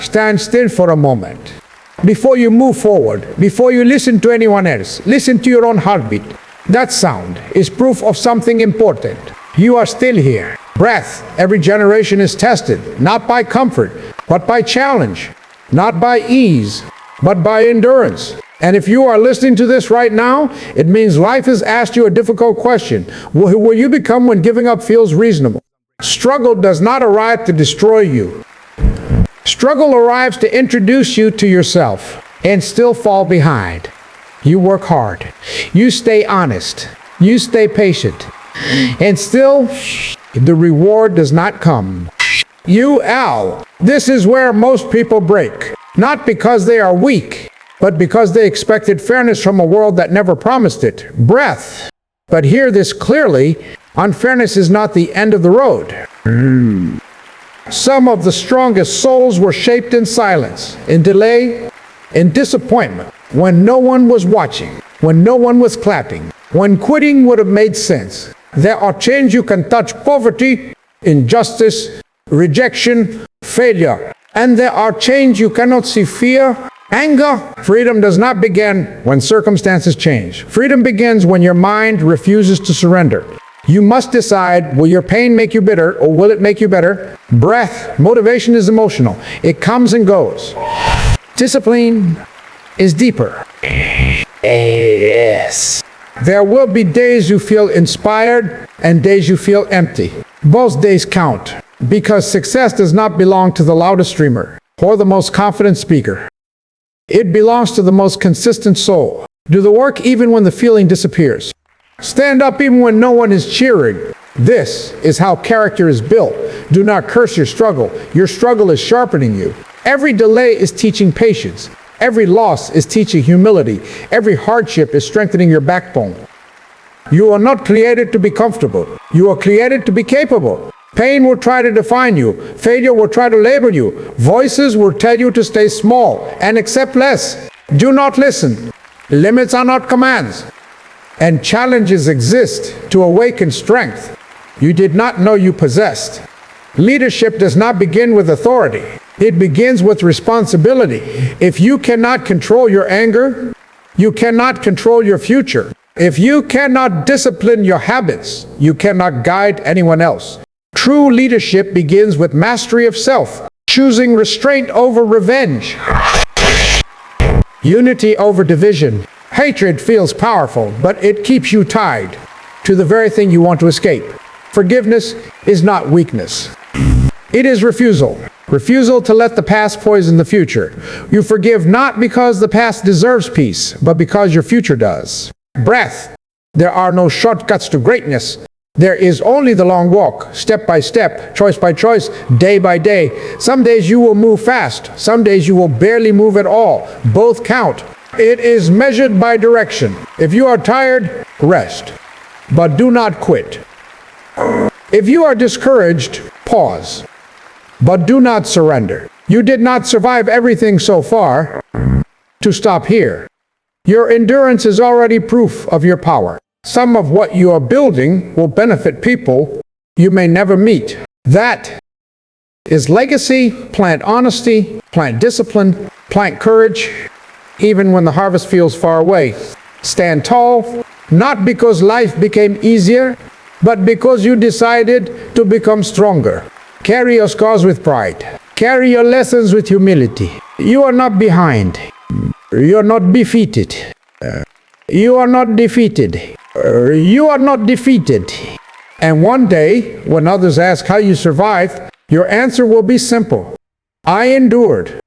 Stand still for a moment. Before you move forward, before you listen to anyone else, listen to your own heartbeat. That sound is proof of something important. You are still here. Breath. Every generation is tested, not by comfort, but by challenge. Not by ease, but by endurance. And if you are listening to this right now, it means life has asked you a difficult question. Who will you become when giving up feels reasonable? Struggle does not arrive to destroy you. Struggle arrives to introduce you to yourself and still fall behind. You work hard. You stay honest. You stay patient. And still, the reward does not come. This is where most people break. Not because they are weak, but because they expected fairness from a world that never promised it. Breath. But hear this clearly, unfairness is not the end of the road. Some of the strongest souls were shaped in silence, in delay, in disappointment, when no one was watching, when no one was clapping, when quitting would have made sense. There are chains you can touch: poverty, injustice, rejection, failure. And there are chains you cannot see: fear, anger. Freedom does not begin when circumstances change. Freedom begins when your mind refuses to surrender. You must decide, will your pain make you bitter or will it make you better? Breath. Motivation is emotional. It comes and goes. Discipline is deeper. Yes. There will be days you feel inspired and days you feel empty. Both days count, because success does not belong to the loudest streamer or the most confident speaker. It belongs to the most consistent soul. Do the work even when the feeling disappears. Stand up even when no one is cheering. This is how character is built. Do not curse your struggle. Your struggle is sharpening you. Every delay is teaching patience. Every loss is teaching humility. Every hardship is strengthening your backbone. You are not created to be comfortable. You are created to be capable. Pain will try to define you. Failure will try to label you. Voices will tell you to stay small and accept less. Do not listen. Limits are not commands. And challenges exist to awaken strength you did not know you possessed. Leadership does not begin with authority. It begins with responsibility. If you cannot control your anger, you cannot control your future. If you cannot discipline your habits, you cannot guide anyone else. True leadership begins with mastery of self, choosing restraint over revenge, unity over division. Hatred feels powerful, but it keeps you tied to the very thing you want to escape. Forgiveness is not weakness. It is refusal. Refusal to let the past poison the future. You forgive not because the past deserves peace, but because your future does. Breath. There are no shortcuts to greatness. There is only the long walk, step by step, choice by choice, day by day. Some days you will move fast. Some days you will barely move at all. Both count. It is measured by direction. If you are tired, rest, but do not quit. If you are discouraged, pause, but do not surrender. You did not survive everything so far to stop here. Your endurance is already proof of your power. Some of what you are building will benefit people you may never meet. That is legacy. Plant honesty, plant discipline, plant courage, even when the harvest feels far away. Stand tall, not because life became easier, but because you decided to become stronger. Carry your scars with pride. Carry your lessons with humility. You are not behind. You are not defeated. You are not defeated. You are not defeated. And one day, when others ask how you survived, your answer will be simple. I endured.